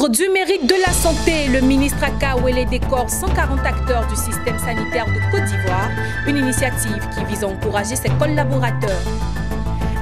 L'ordre du mérite de la santé, le ministre Aka Awele décore 140 acteurs du système sanitaire de Côte d'Ivoire, une initiative qui vise à encourager ses collaborateurs.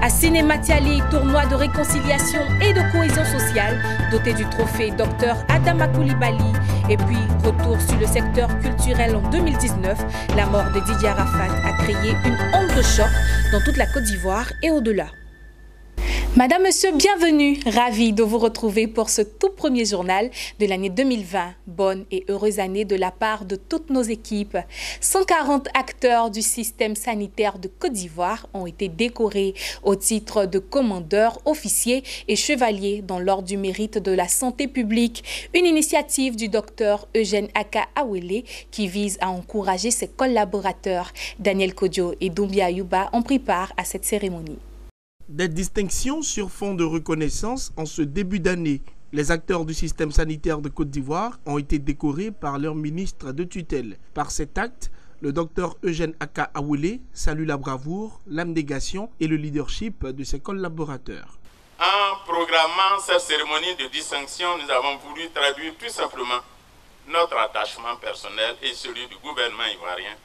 À Siné-Matiali, tournoi de réconciliation et de cohésion sociale, doté du trophée Dr Adama Coulibaly. Et puis, retour sur le secteur culturel en 2019, la mort de Didier Arafat a créé une onde de choc dans toute la Côte d'Ivoire et au-delà. Madame, Monsieur, bienvenue. Ravi de vous retrouver pour ce tout premier journal de l'année 2020. Bonne et heureuse année de la part de toutes nos équipes. 140 acteurs du système sanitaire de Côte d'Ivoire ont été décorés au titre de commandeurs, officiers et chevaliers dans l'ordre du mérite de la santé publique. Une initiative du docteur Eugène Aka Awele qui vise à encourager ses collaborateurs. Daniel Kodjo et Doumbia Ayouba ont pris part à cette cérémonie. Des distinctions sur fond de reconnaissance en ce début d'année. Les acteurs du système sanitaire de Côte d'Ivoire ont été décorés par leur ministre de tutelle. Par cet acte, le docteur Eugène Aka Awele salue la bravoure, l'abnégation et le leadership de ses collaborateurs. En programmant cette cérémonie de distinction, nous avons voulu traduire tout simplement notre attachement personnel et celui du gouvernement ivoirien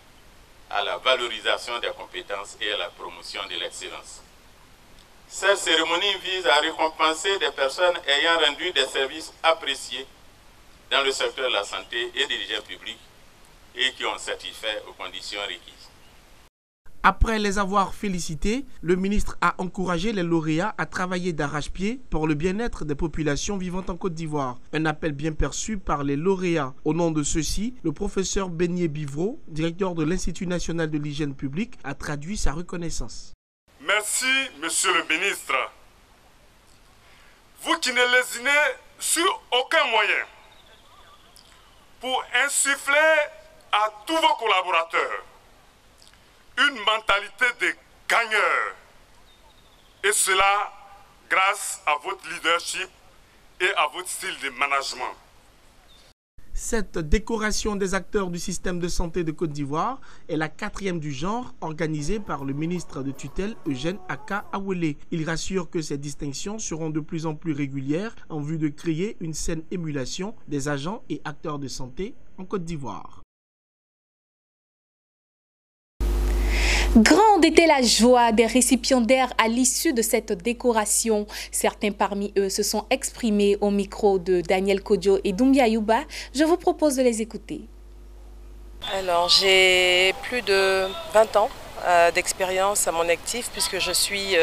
à la valorisation des compétences et à la promotion de l'excellence. Cette cérémonie vise à récompenser des personnes ayant rendu des services appréciés dans le secteur de la santé et des dirigeants publics et qui ont satisfait aux conditions requises. Après les avoir félicités, le ministre a encouragé les lauréats à travailler d'arrache-pied pour le bien-être des populations vivant en Côte d'Ivoire. Un appel bien perçu par les lauréats. Au nom de ceux-ci, le professeur Beignet Bivreau, directeur de l'Institut national de l'hygiène publique, a traduit sa reconnaissance. Merci, monsieur le ministre. Vous qui ne lésinez sur aucun moyen pour insuffler à tous vos collaborateurs une mentalité de gagneur. Et cela grâce à votre leadership et à votre style de management. Cette décoration des acteurs du système de santé de Côte d'Ivoire est la 4e du genre organisée par le ministre de tutelle Eugène Aka Awele. Il rassure que ces distinctions seront de plus en plus régulières en vue de créer une saine émulation des agents et acteurs de santé en Côte d'Ivoire. Grande était la joie des récipiendaires à l'issue de cette décoration. Certains parmi eux se sont exprimés au micro de Daniel Kodjo et Doumbia Ayouba. Je vous propose de les écouter. Alors, j'ai plus de 20 ans d'expérience à mon actif puisque je suis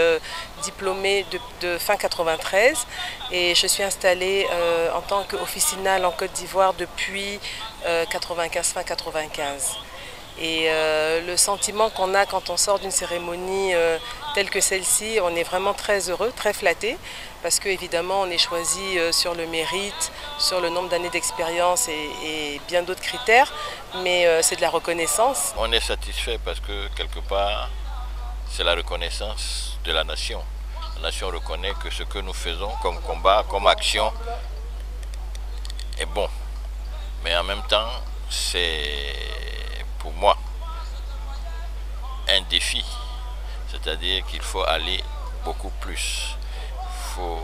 diplômée de fin 93 et je suis installée en tant qu'officinale en Côte d'Ivoire depuis fin 95. Et le sentiment qu'on a quand on sort d'une cérémonie telle que celle-ci, on est vraiment très heureux, très flatté, parce qu'évidemment on est choisi sur le mérite, sur le nombre d'années d'expérience et bien d'autres critères, mais c'est de la reconnaissance. On est satisfait parce que quelque part, c'est la reconnaissance de la nation. La nation reconnaît que ce que nous faisons comme combat, comme action, est bon. Mais en même temps, c'est pour moi un défi, c'est-à-dire qu'il faut aller beaucoup plus, il faut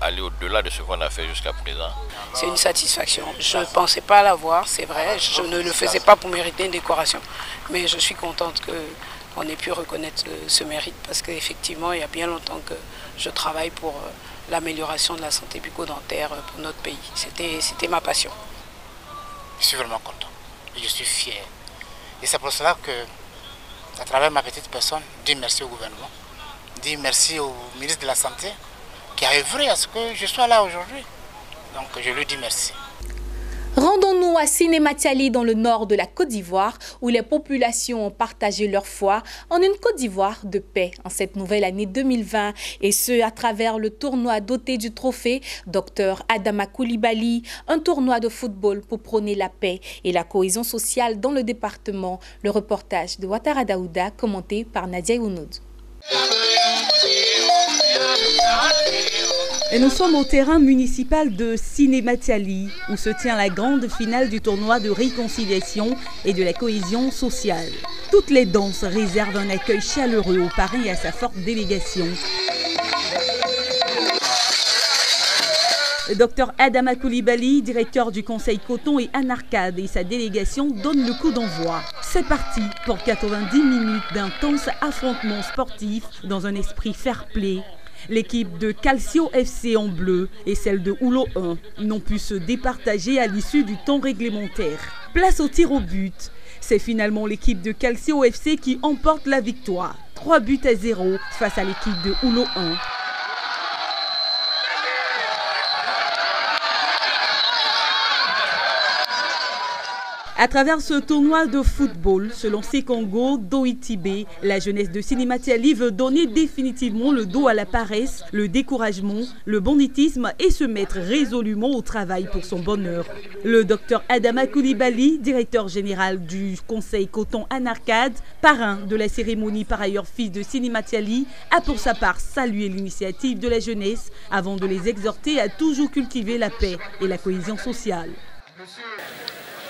aller au-delà de ce qu'on a fait jusqu'à présent. C'est une satisfaction, je ne pensais pas l'avoir, c'est vrai, je ne le faisais pas pour mériter une décoration, mais je suis contente qu'on ait pu reconnaître ce mérite parce qu'effectivement il y a bien longtemps que je travaille pour l'amélioration de la santé bucco-dentaire pour notre pays, c'était ma passion. Je suis vraiment content, je suis fier. Et c'est pour cela que, à travers ma petite personne, dis merci au gouvernement, dis merci au ministre de la Santé qui a œuvré à ce que je sois là aujourd'hui. Donc je lui dis merci. Rendons-nous à Siné-Matiali dans le nord de la Côte d'Ivoire où les populations ont partagé leur foi en une Côte d'Ivoire de paix en cette nouvelle année 2020 et ce à travers le tournoi doté du trophée Dr Adama Coulibaly, un tournoi de football pour prôner la paix et la cohésion sociale dans le département. Le reportage de Ouattara Daouda commenté par Nadia Ounoud. Et nous sommes au terrain municipal de Siné-Matiali, où se tient la grande finale du tournoi de réconciliation et de la cohésion sociale. Toutes les danses réservent un accueil chaleureux au parrain et à sa forte délégation. Dr Adama Koulibaly, directeur du Conseil Coton et Anarcade, et sa délégation donnent le coup d'envoi. C'est parti pour 90 minutes d'intenses affrontements sportifs dans un esprit fair-play. L'équipe de Calcio FC en bleu et celle de Oulo 1 n'ont pu se départager à l'issue du temps réglementaire. Place au tir au but. C'est finalement l'équipe de Calcio FC qui emporte la victoire. 3-0 face à l'équipe de Oulo 1. À travers ce tournoi de football, selon Sekongo Doitibé, la jeunesse de Sinématiali veut donner définitivement le dos à la paresse, le découragement, le banditisme et se mettre résolument au travail pour son bonheur. Le docteur Adama Koulibaly, directeur général du Conseil Coton Anarcade, parrain de la cérémonie par ailleurs fils de Sinématiali, a pour sa part salué l'initiative de la jeunesse avant de les exhorter à toujours cultiver la paix et la cohésion sociale.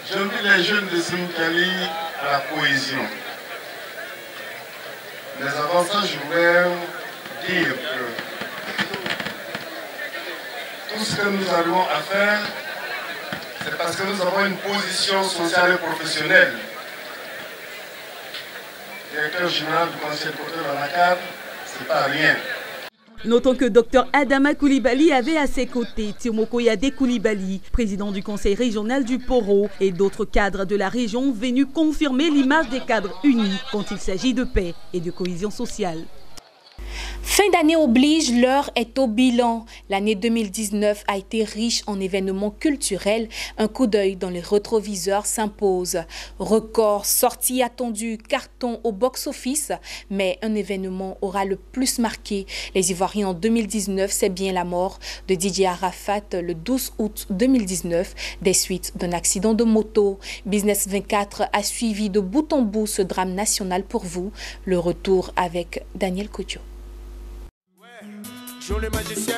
J'invite les jeunes de Sinématiali à la cohésion. Mais avant ça, je voulais dire que tout ce que nous avons à faire, c'est parce que nous avons une position sociale et professionnelle. Directeur général du Conseil Coton Anarcade, c'est pas rien. Notons que Dr Adama Koulibaly avait à ses côtés Timoko Yade Koulibaly, président du conseil régional du Poro, et d'autres cadres de la région venus confirmer l'image des cadres unis quand il s'agit de paix et de cohésion sociale. Fin d'année oblige, l'heure est au bilan. L'année 2019 a été riche en événements culturels. Un coup d'œil dans les rétroviseurs s'impose. Record, sortie attendue, carton au box-office. Mais un événement aura le plus marqué les Ivoiriens en 2019, c'est bien la mort de DJ Arafat le 12 août 2019, des suites d'un accident de moto. Business 24 a suivi de bout en bout ce drame national pour vous. Le retour avec Daniel Couture. Joue les magiciens.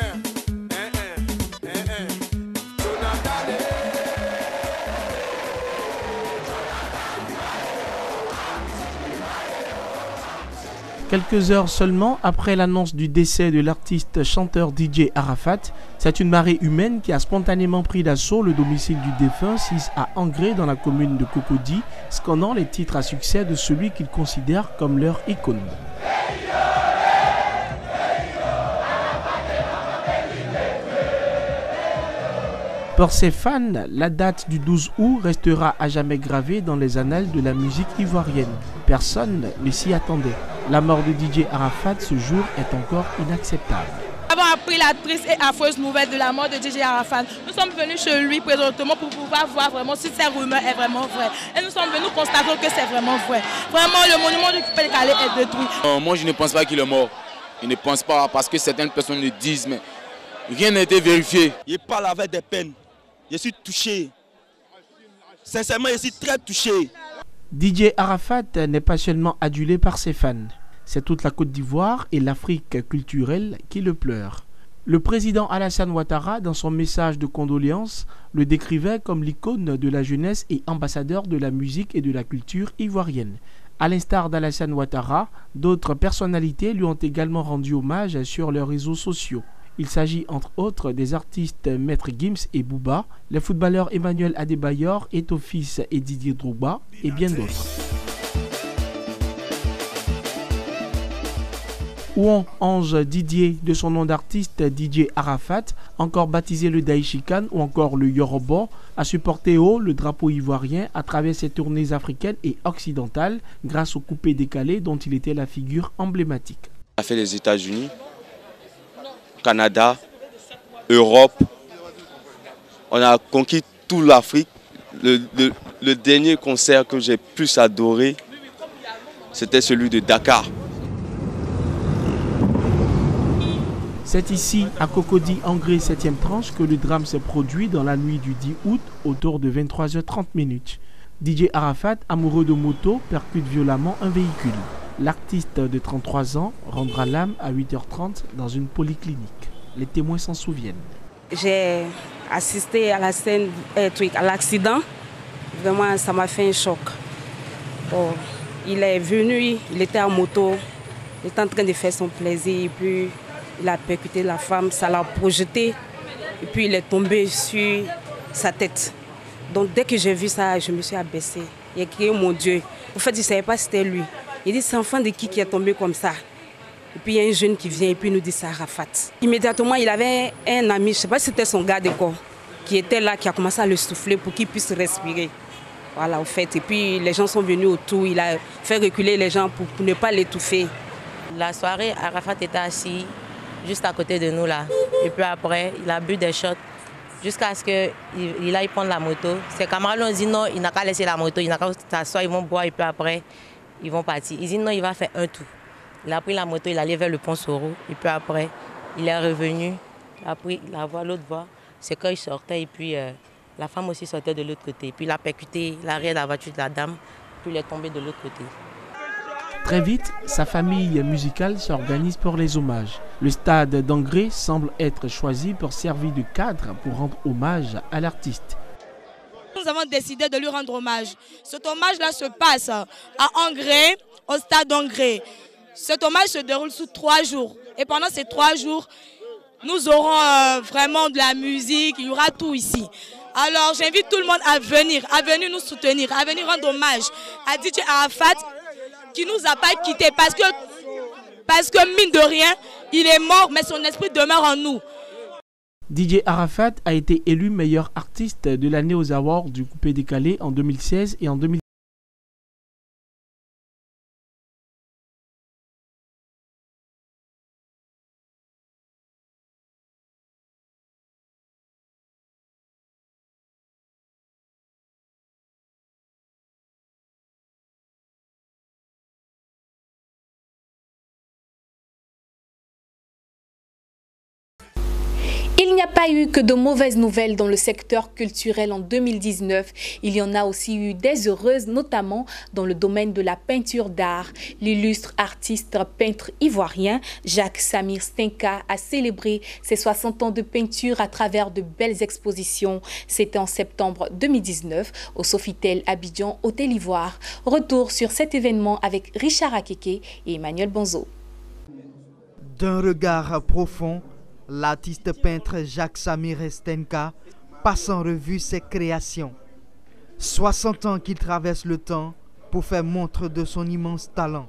Quelques heures seulement après l'annonce du décès de l'artiste chanteur DJ Arafat, c'est une marée humaine qui a spontanément pris d'assaut le domicile du défunt 6 à Angré dans la commune de Cocody, scandant les titres à succès de celui qu'ils considèrent comme leur icône. Pour ses fans, la date du 12 août restera à jamais gravée dans les annales de la musique ivoirienne. Personne ne s'y attendait. La mort de DJ Arafat ce jour est encore inacceptable. Nous avons appris la triste et affreuse nouvelle de la mort de DJ Arafat. Nous sommes venus chez lui présentement pour pouvoir voir vraiment si ces rumeurs est vraiment vraie. Et nous sommes venus constater que c'est vraiment vrai. Vraiment, le monument du Coupé Calais est détruit. Moi, je ne pense pas qu'il est mort. Je ne pense pas parce que certaines personnes le disent, mais rien n'a été vérifié. Il parle avec des peines. Je suis touché. Sincèrement, je suis très touché. DJ Arafat n'est pas seulement adulé par ses fans. C'est toute la Côte d'Ivoire et l'Afrique culturelle qui le pleurent. Le président Alassane Ouattara, dans son message de condoléances, le décrivait comme l'icône de la jeunesse et ambassadeur de la musique et de la culture ivoirienne. À l'instar d'Alassane Ouattara, d'autres personnalités lui ont également rendu hommage sur leurs réseaux sociaux. Il s'agit entre autres des artistes Maître Gims et Booba, les footballeurs Emmanuel Adebayor, Eto'o Fils et Didier Drogba et bien d'autres. Ouan Ange Didier, de son nom d'artiste DJ Arafat, encore baptisé le Daïchikan ou encore le Yorobo, a supporté haut le drapeau ivoirien à travers ses tournées africaines et occidentales grâce au coupé décalé dont il était la figure emblématique. On a fait les États-Unis, Canada, Europe, on a conquis toute l'Afrique. Le dernier concert que j'ai plus adoré, c'était celui de Dakar. C'est ici, à Cocody, Angré 7e tranche, que le drame s'est produit dans la nuit du 10 août, autour de 23h30. DJ Arafat, amoureux de moto, percute violemment un véhicule. L'artiste de 33 ans rendra l'âme à 8h30 dans une polyclinique. Les témoins s'en souviennent. J'ai assisté à la scène, à l'accident. Vraiment, ça m'a fait un choc. Bon, il est venu, il était en moto, il était en train de faire son plaisir, et puis il a percuté la femme, ça l'a projeté et puis il est tombé sur sa tête. Donc dès que j'ai vu ça, je me suis abaissée. Il a crié mon Dieu. En fait, je ne savais pas si c'était lui. Il dit, c'est enfant de qui est tombé comme ça? Et puis il y a un jeune qui vient et puis il nous dit, c'est Arafat. Immédiatement, il avait un ami, je ne sais pas si c'était son garde corps, qui était là, qui a commencé à le souffler pour qu'il puisse respirer. Voilà, au fait. Et puis les gens sont venus autour, il a fait reculer les gens pour ne pas l'étouffer. La soirée, Arafat était assis juste à côté de nous là. Et puis après, il a bu des shots jusqu'à ce qu'il aille prendre la moto. Ses camarades lui ont dit non, il n'a qu'à laisser la moto, il n'a qu'à s'asseoir, ils vont boire et puis après, ils vont partir. Il dit non, il va faire un tour. Il a pris la moto, il allait vers le pont Soro. Et puis après, il est revenu, il a pris la voie, l'autre voie. C'est quand il sortait et puis la femme aussi sortait de l'autre côté. Puis il a percuté l'arrière de la voiture de la dame, puis il est tombé de l'autre côté. Très vite, sa famille musicale s'organise pour les hommages. Le stade d'Angré semble être choisi pour servir de cadre pour rendre hommage à l'artiste. Nous avons décidé de lui rendre hommage. Cet hommage-là se passe à Angré, au stade d'Angré. Cet hommage se déroule sous 3 jours. Et pendant ces 3 jours, nous aurons vraiment de la musique, il y aura tout ici. Alors j'invite tout le monde à venir nous soutenir, à venir rendre hommage à DJ Arafat, qui ne nous a pas quittés parce que mine de rien, il est mort, mais son esprit demeure en nous. DJ Arafat a été élu meilleur artiste de l'année aux awards du Coupé Décalé en 2016 et en 2017. Il n'y a pas eu que de mauvaises nouvelles dans le secteur culturel en 2019. Il y en a aussi eu des heureuses, notamment dans le domaine de la peinture d'art. L'illustre artiste peintre ivoirien Jacques Samir Stenka a célébré ses 60 ans de peinture à travers de belles expositions. C'était en septembre 2019 au Sofitel Abidjan, Hôtel Ivoire. Retour sur cet événement avec Richard Akeke et Emmanuel Bonzo. D'un regard profond, l'artiste peintre Jacques Samir Stenka passe en revue ses créations. 60 ans qu'il traverse le temps pour faire montre de son immense talent.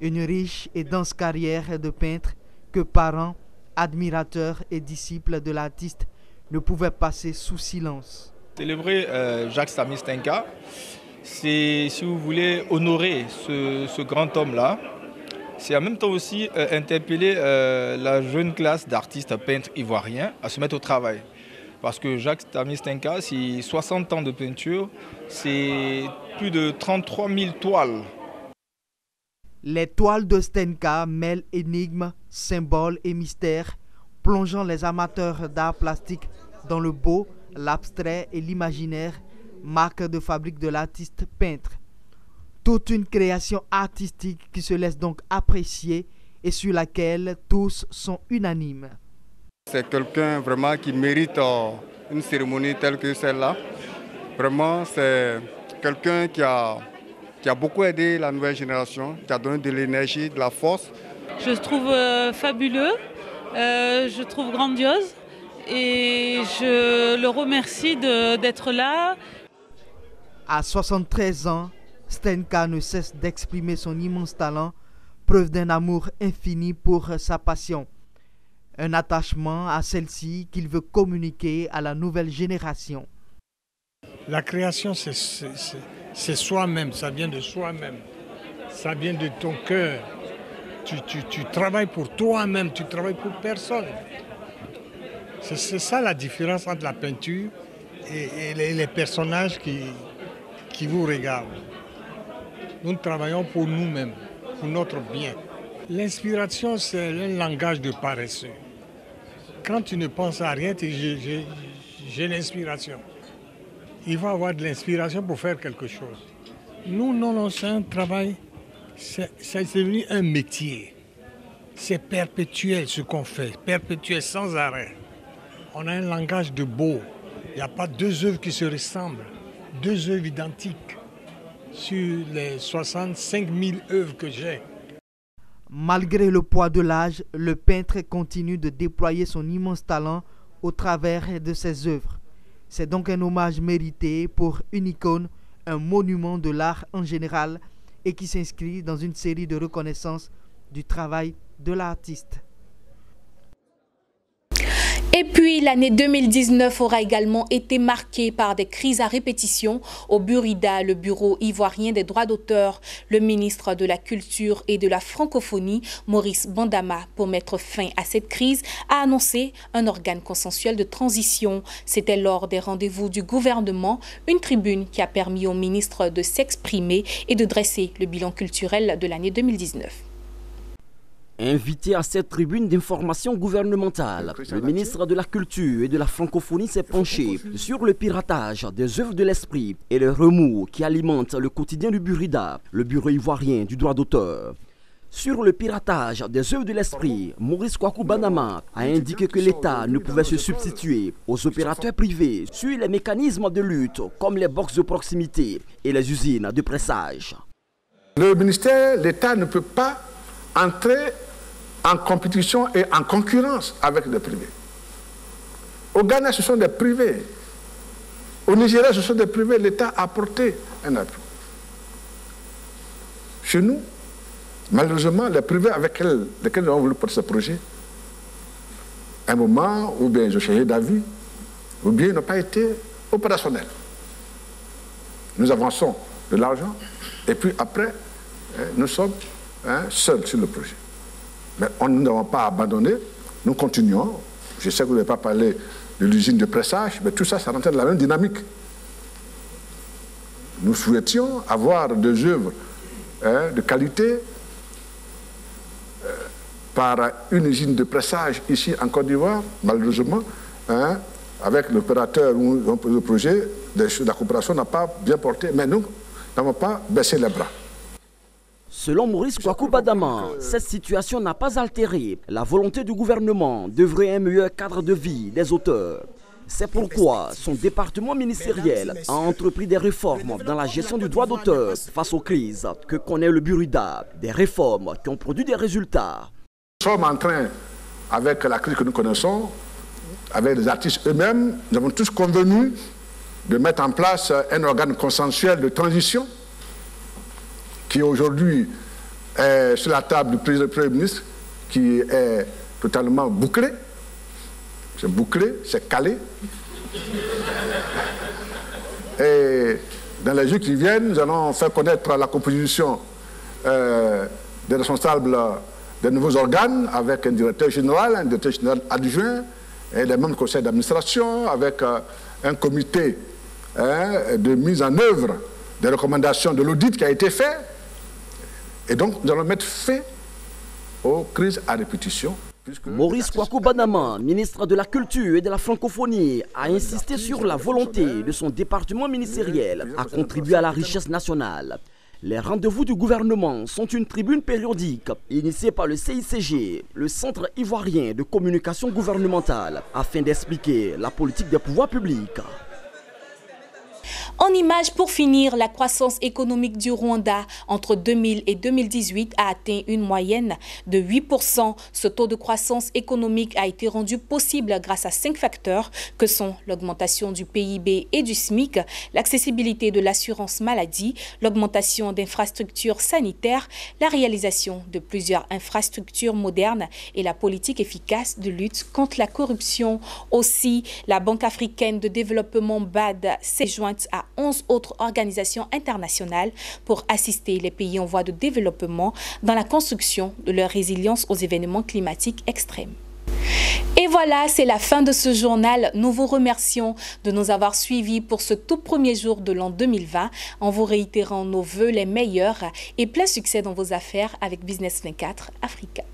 Une riche et dense carrière de peintre que parents, admirateurs et disciples de l'artiste ne pouvaient passer sous silence. Célébrer Jacques Samir Stenka, c'est, si vous voulez, honorer ce grand homme-là. C'est en même temps aussi interpeller la jeune classe d'artistes peintres ivoiriens à se mettre au travail. Parce que Jacques Samir Stenka, c'est 60 ans de peinture, c'est plus de 33 000 toiles. Les toiles de Stenka mêlent énigmes, symboles et mystères, plongeant les amateurs d'art plastique dans le beau, l'abstrait et l'imaginaire, marque de fabrique de l'artiste peintre. Toute une création artistique qui se laisse donc apprécier et sur laquelle tous sont unanimes. C'est quelqu'un vraiment qui mérite une cérémonie telle que celle-là. Vraiment, c'est quelqu'un qui a beaucoup aidé la nouvelle génération, qui a donné de l'énergie, de la force. Je le trouve fabuleux, je le trouve grandiose et je le remercie d'être là. À 73 ans, Stenka ne cesse d'exprimer son immense talent, preuve d'un amour infini pour sa passion. Un attachement à celle-ci qu'il veut communiquer à la nouvelle génération. La création, c'est soi-même, ça vient de soi-même, ça vient de ton cœur. Tu travailles pour toi-même, tu travailles pour personne. C'est ça la différence entre la peinture et les personnages qui vous regardent. Nous travaillons pour nous-mêmes, pour notre bien. L'inspiration, c'est un langage de paresseux. Quand tu ne penses à rien, j'ai l'inspiration. Il faut avoir de l'inspiration pour faire quelque chose. Nous, non, c'est un travail, c'est devenu un métier. C'est perpétuel ce qu'on fait, perpétuel sans arrêt. On a un langage de beau. Il n'y a pas 2 œuvres qui se ressemblent, 2 œuvres identiques sur les 65 000 œuvres que j'ai. Malgré le poids de l'âge, le peintre continue de déployer son immense talent au travers de ses œuvres. C'est donc un hommage mérité pour une icône, un monument de l'art en général et qui s'inscrit dans une série de reconnaissances du travail de l'artiste. Et puis, l'année 2019 aura également été marquée par des crises à répétition au Burida, le bureau ivoirien des droits d'auteur. Le ministre de la Culture et de la Francophonie, Maurice Bandama, pour mettre fin à cette crise, a annoncé un organe consensuel de transition. C'était lors des rendez-vous du gouvernement, une tribune qui a permis au ministre de s'exprimer et de dresser le bilan culturel de l'année 2019. Invité à cette tribune d'information gouvernementale, le ministre de la Culture et de la Francophonie s'est penché sur le piratage des œuvres de l'esprit et le remous qui alimentent le quotidien du Burida, le bureau ivoirien du droit d'auteur. Sur le piratage des œuvres de l'esprit, Maurice Kwaku Bandama a indiqué que l'État ne pouvait se substituer aux opérateurs privés sur les mécanismes de lutte comme les boxes de proximité et les usines de pressage. Le ministère, l'État ne peut pas entrer en compétition et en concurrence avec les privés. Au Ghana, ce sont des privés. Au Nigeria, ce sont des privés. L'État a apporté un appui. Chez nous, malheureusement, les privés avec lesquels nous avons voulu porter ce projet, à un moment, ou bien ils ont changé d'avis, ou bien ils n'ont pas été opérationnels. Nous avançons de l'argent, et puis après, nous sommes seuls sur le projet. Mais nous n'avons pas abandonné, nous continuons. Je sais que vous n'avez pas parlé de l'usine de pressage, mais tout ça, ça rentre dans la même dynamique. Nous souhaitions avoir des œuvres de qualité par une usine de pressage ici en Côte d'Ivoire, malheureusement, avec l'opérateur ou le projet, la coopération n'a pas bien porté, mais nous n'avons pas baissé les bras. Selon Maurice Kwaku Bandama, cette situation n'a pas altéré la volonté du gouvernement d'œuvrer un meilleur cadre de vie des auteurs. C'est pourquoi son département ministériel a entrepris des réformes dans la gestion du droit d'auteur face aux crises que connaît le Burida, des réformes qui ont produit des résultats. Nous sommes en train, avec la crise que nous connaissons, avec les artistes eux-mêmes, nous avons tous convenu de mettre en place un organe consensuel de transition qui aujourd'hui est sur la table du Premier ministre, qui est totalement bouclé. C'est bouclé, c'est calé. Et dans les jours qui viennent, nous allons faire connaître la composition des responsables des nouveaux organes, avec un directeur général adjoint, et des membres du conseil d'administration, avec un comité de mise en œuvre des recommandations de l'audit qui a été fait. Et donc, nous allons mettre fin aux crises à répétition. Maurice Kwaku Bandama, ministre de la Culture et de la Francophonie, a insisté sur la volonté de son département ministériel à contribuer à la richesse nationale. Les rendez-vous du gouvernement sont une tribune périodique initiée par le CICG, le Centre ivoirien de communication gouvernementale, afin d'expliquer la politique des pouvoirs publics. En image, pour finir, la croissance économique du Rwanda entre 2000 et 2018 a atteint une moyenne de 8%. Ce taux de croissance économique a été rendu possible grâce à 5 facteurs que sont l'augmentation du PIB et du SMIC, l'accessibilité de l'assurance maladie, l'augmentation d'infrastructures sanitaires, la réalisation de plusieurs infrastructures modernes et la politique efficace de lutte contre la corruption. Aussi, la Banque africaine de développement BAD s'est jointe à 11 autres organisations internationales pour assister les pays en voie de développement dans la construction de leur résilience aux événements climatiques extrêmes. Et voilà, c'est la fin de ce journal. Nous vous remercions de nous avoir suivis pour ce tout premier jour de l'an 2020 en vous réitérant nos vœux les meilleurs et plein succès dans vos affaires avec Business 24 Africa.